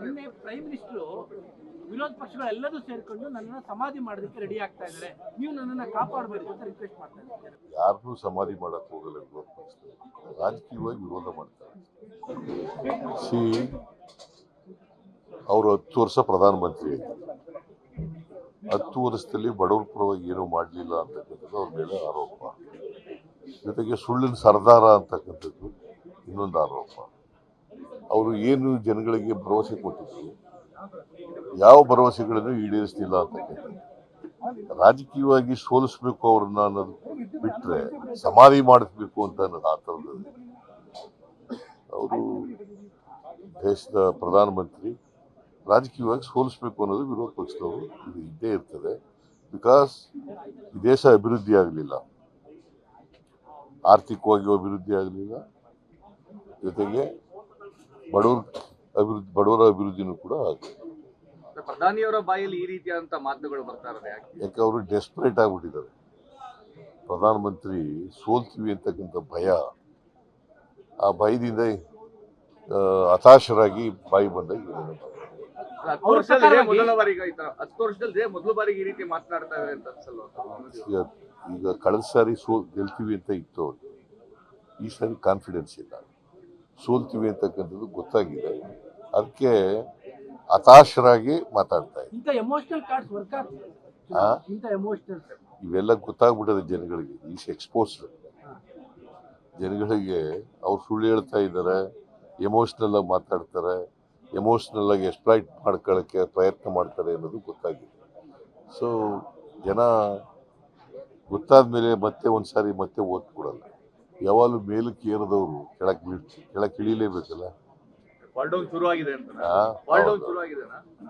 ನಿನ್ನೆ prime minister ವಿರೋಧ ಪಕ್ಷಗಳೆಲ್ಲದೂ ಸೇರ್ಕೊಂಡು ನನ್ನನ್ನು ಸಮಾಧಿ ಮಾಡೋದಕ್ಕೆ ರೆಡಿ ಆಗ್ತಾ ಇದ್ದಾರೆ, ನೀವು ನನ್ನನ್ನು ಕಾಪಾಡಬೇಕು ಅಂತ ರಿಕ್ವೆಸ್ಟ್ ಮಾಡ್ತಾ ಇದ್ದಾರೆ. ಯಾರನ್ನೂ ಸಮಾಧಿ ಮಾಡಕ್ ಹೋಗಲ್ಲ ವಿರೋಧ ಪಕ್ಷದವರು, ರಾಜಕೀಯವಾಗಿ ವಿರೋಧ ಮಾಡ್ತಾರೆ. ಅವರು 10 ವರ್ಷ ಪ್ರಧಾನಮಂತ್ರಿ, 10 ವರ್ಷದಲ್ಲಿ ಬಡವರ ಪರವಾಗಿ ಏನೂ ಮಾಡಲಿಲ್ಲ ಅಂತಕ್ಕಂಥದ್ದು ಅವ್ರ ಮೇಲೆ ಆರೋಪ. ಜೊತೆಗೆ ಸುಳ್ಳಿನ ಸರ್ದಾರ ಅಂತಕ್ಕಂಥದ್ದು ಇನ್ನೊಂದು ಆರೋಪ. ಅವರು ಏನು ಜನಗಳಿಗೆ ಭರವಸೆ ಕೊಟ್ಟಿದ್ರು, ಯಾವ ಭರವಸೆಗಳನ್ನು ಈಡೇರಿಸಲಿಲ್ಲ ಅಂತಕ್ಕಂಥದ್ದು. ರಾಜಕೀಯವಾಗಿ ಸೋಲಿಸ್ಬೇಕು ಅವ್ರನ್ನ ಅನ್ನೋದು ಬಿಟ್ಟರೆ ಸಮಾಧಿ ಮಾಡಿಸ್ಬೇಕು ಅಂತ ಅನ್ನೋದು ಆ ಥರದ್ದು. ಅವರು ದೇಶದ ಪ್ರಧಾನಮಂತ್ರಿ, ರಾಜಕೀಯವಾಗಿ ಸೋಲಿಸ್ಬೇಕು ಅನ್ನೋದು ವಿರೋಧ ಪಕ್ಷದವರು ಇದು ಇದ್ದೇ ಇರ್ತದೆ. ಬಿಕಾಸ್ ಈ ದೇಶ ಅಭಿವೃದ್ಧಿ ಆಗಲಿಲ್ಲ, ಆರ್ಥಿಕವಾಗಿ ಅಭಿವೃದ್ಧಿ ಆಗಲಿಲ್ಲ, ಜೊತೆಗೆ ಬಡವರ ಅಭಿವೃದ್ಧಿನೂ ಕೂಡ ಆಗಲಿಲ್ಲ. ಪ್ರಧಾನಿಯವರ ಬಾಯಲ್ಲಿ ಈ ರೀತಿಯಾದಂತ ಮಾತುಗಳು ಬರ್ತಾ ಇರೋದು ಯಾಕೆ ಅವರು ಡೆಸ್ಪರೇಟ್ ಆಗಿಬಿಟ್ಟಿದ್ದಾರೆ. ಪ್ರಧಾನಮಂತ್ರಿ ಸೋಲ್ತೀವಿ ಅಂತಕ್ಕಂಥ ಭಯ, ಆ ಭಯದಿಂದ ಹತಾಶರಾಗಿ ಬಾಯಿ ಬಂದಾಗ ಏನೇನೋ 10 ವರ್ಷದಲ್ಲಿ ಮೊದಲ ಬಾರಿಗೆ ಈ ತರ 10 ವರ್ಷದಲ್ಲಿ ಮೊದಲ ಬಾರಿಗೆ ಈ ರೀತಿ ಮಾತನಾಡ್ತಾ ಇದ್ದಾರೆ ಅಂತ ಅನ್ಸಲ್ವಾ? ಈಗ ಕಳೆದ ಸಾರಿ ಗೆಲ್ತೀವಿ ಅಂತ ಇತ್ತು ಅವ್ರಿಗೆ, ಈ ಸಾರಿ ಕಾನ್ಫಿಡೆನ್ಸ್ ಇಲ್ಲ. ಸೋಲ್ತೀವಿ ಅಂತಕ್ಕಂಥದ್ದು ಗೊತ್ತಾಗಿದೆ, ಅದಕ್ಕೆ ಹತಾಶರಾಗಿ ಮಾತಾಡ್ತಾ ಇವೆಲ್ಲ ಗೊತ್ತಾಗ್ಬಿಟ್ಟದೆ ಜನಗಳಿಗೆ. Is exposed. ಜನಗಳಿಗೆ ಅವ್ರು ಸುಳ್ಳು ಹೇಳ್ತಾ ಇದ್ದಾರೆ, ಎಮೋಷ್ನಲ್ ಆಗಿ ಮಾತಾಡ್ತಾರೆ, ಎಮೋಷ್ನಲ್ ಆಗಿ ಎಕ್ಸ್ಪ್ಲಾಯ್ಟ್ ಮಾಡ್ಕೊಳ್ಳೋಕ್ಕೆ ಪ್ರಯತ್ನ ಮಾಡ್ತಾರೆ ಅನ್ನೋದು ಗೊತ್ತಾಗಿದೆ. ಸೊ ಜನ ಗೊತ್ತಾದ ಮೇಲೆ ಮತ್ತೆ ಒಂದ್ಸಾರಿ ಮತ್ತೆ ಓಟ್ ಕೊಡಲ್ಲ. ಯಾವಾಗಲೂ ಮೇಲಕ್ಕೆ ಏರಿದವರು ಕೆಳಕ್ಕೆ ಇಳಿಲೇಬೇಕಲ್ಲ. ಫಾಲ್ ಡೌನ್ ಶುರು ಆಗಿದೆ ಅಂತ.